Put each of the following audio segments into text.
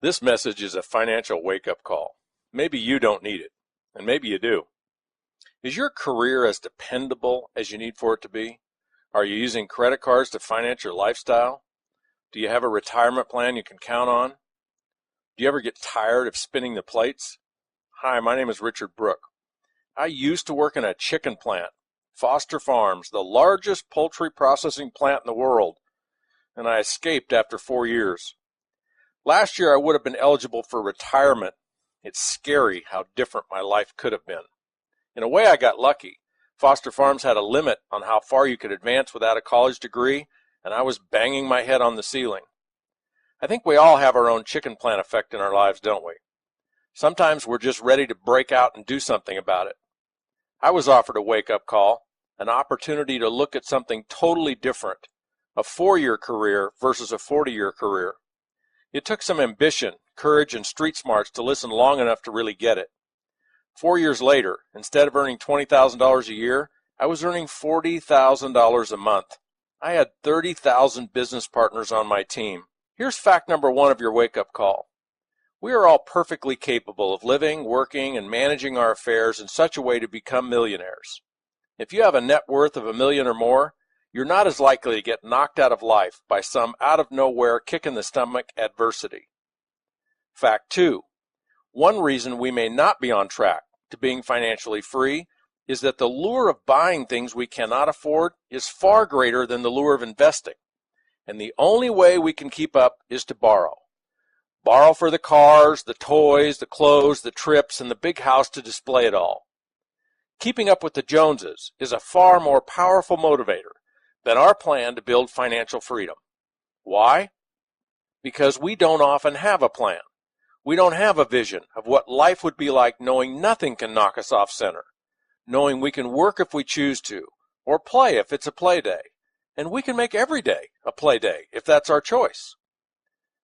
This message is a financial wake-up call. Maybe you don't need it, and maybe you do. Is your career as dependable as you need for it to be? Are you using credit cards to finance your lifestyle? Do you have a retirement plan you can count on? Do you ever get tired of spinning the plates? Hi, my name is Richard Brook. I used to work in a chicken plant, Foster Farms, the largest poultry processing plant in the world, and I escaped after 4 years. Last year I would have been eligible for retirement. It's scary how different my life could have been. In a way, I got lucky. Foster Farms had a limit on how far you could advance without a college degree, and I was banging my head on the ceiling. I think we all have our own chicken plant effect in our lives, don't we? Sometimes we're just ready to break out and do something about it. I was offered a wake-up call, an opportunity to look at something totally different, a 4-year career versus a 40-year career. It took some ambition, courage, and street smarts to listen long enough to really get it. 4 years later, instead of earning $20,000 a year, I was earning $40,000 a month. I had 30,000 business partners on my team. Here's fact number 1 of your wake-up call. We are all perfectly capable of living, working, and managing our affairs in such a way to become millionaires. If you have a net worth of $1 million or more, you're not as likely to get knocked out of life by some out-of-nowhere kick-in-the-stomach adversity. Fact 2. One reason we may not be on track to being financially free is that the lure of buying things we cannot afford is far greater than the lure of investing, and the only way we can keep up is to borrow. Borrow for the cars, the toys, the clothes, the trips, and the big house to display it all. Keeping up with the Joneses is a far more powerful motivator than our plan to build financial freedom. Why? Because we don't often have a plan. We don't have a vision of what life would be like knowing nothing can knock us off center, knowing we can work if we choose to, or play if it's a play day, and we can make every day a play day if that's our choice.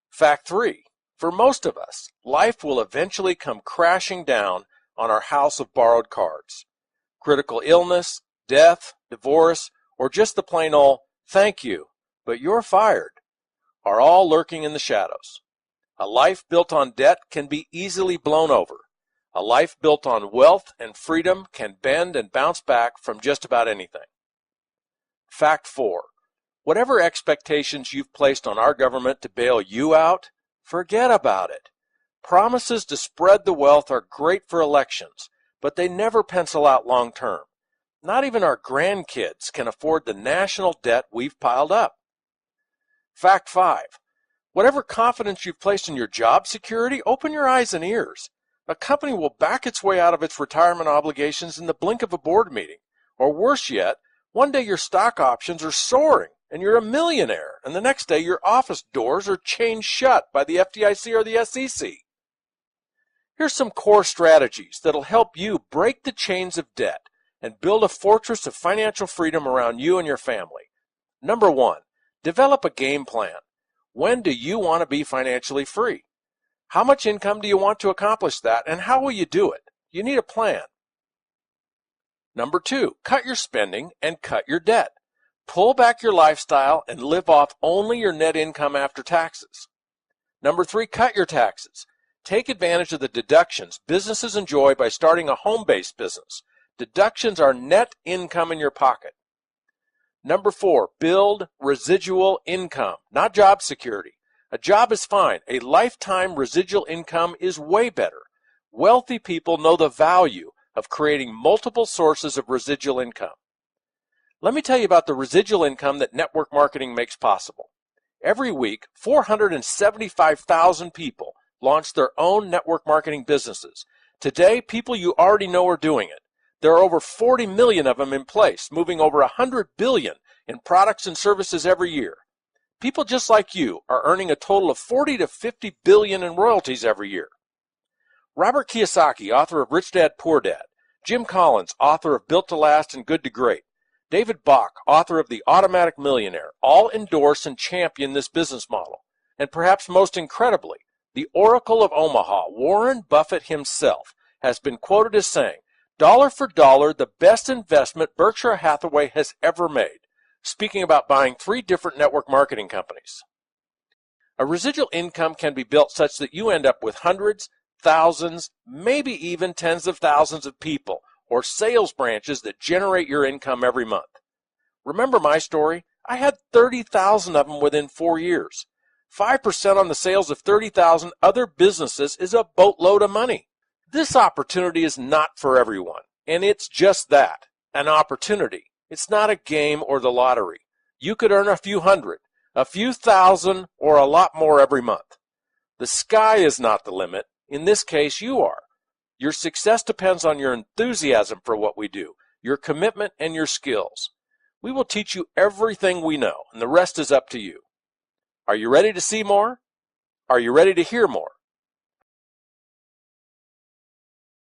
Fact 3. For most of us, life will eventually come crashing down on our house of borrowed cards. Critical illness, death, divorce, or just the plain old, "Thank you, but you're fired," are all lurking in the shadows. A life built on debt can be easily blown over. A life built on wealth and freedom can bend and bounce back from just about anything. Fact 4. Whatever expectations you've placed on our government to bail you out, forget about it. Promises to spread the wealth are great for elections, but they never pencil out long term. Not even our grandkids can afford the national debt we've piled up. Fact 5. Whatever confidence you've placed in your job security, open your eyes and ears. A company will back its way out of its retirement obligations in the blink of a board meeting. Or worse yet, one day your stock options are soaring and you're a millionaire, and the next day your office doors are chained shut by the FDIC or the SEC. Here's some core strategies that'll help you break the chains of debt and build a fortress of financial freedom around you and your family. Number 1, develop a game plan. When do you want to be financially free? How much income do you want to accomplish that, and how will you do it? You need a plan. Number 2, cut your spending and cut your debt. Pull back your lifestyle and live off only your net income after taxes. Number 3, cut your taxes. Take advantage of the deductions businesses enjoy by starting a home-based business. Deductions are net income in your pocket. Number 4, build residual income, not job security. A job is fine. A lifetime residual income is way better. Wealthy people know the value of creating multiple sources of residual income. Let me tell you about the residual income that network marketing makes possible. Every week, 475,000 people launch their own network marketing businesses. Today, people you already know are doing it. There are over 40 million of them in place, moving over 100 billion in products and services every year. People just like you are earning a total of 40 to 50 billion in royalties every year. Robert Kiyosaki, author of Rich Dad, Poor Dad, Jim Collins, author of Built to Last and Good to Great, David Bach, author of The Automatic Millionaire, all endorse and champion this business model. And perhaps most incredibly, the Oracle of Omaha, Warren Buffett himself, has been quoted as saying, "Dollar for dollar, the best investment Berkshire Hathaway has ever made," speaking about buying 3 different network marketing companies. A residual income can be built such that you end up with hundreds, thousands, maybe even tens of thousands of people or sales branches that generate your income every month. Remember my story? I had 30,000 of them within 4 years. 5% on the sales of 30,000 other businesses is a boatload of money. This opportunity is not for everyone, and it's just that, an opportunity. It's not a game or the lottery. You could earn a few hundred, a few thousand, or a lot more every month. The sky is not the limit. In this case, you are. Your success depends on your enthusiasm for what we do, your commitment, and your skills. We will teach you everything we know, and the rest is up to you. Are you ready to see more? Are you ready to hear more?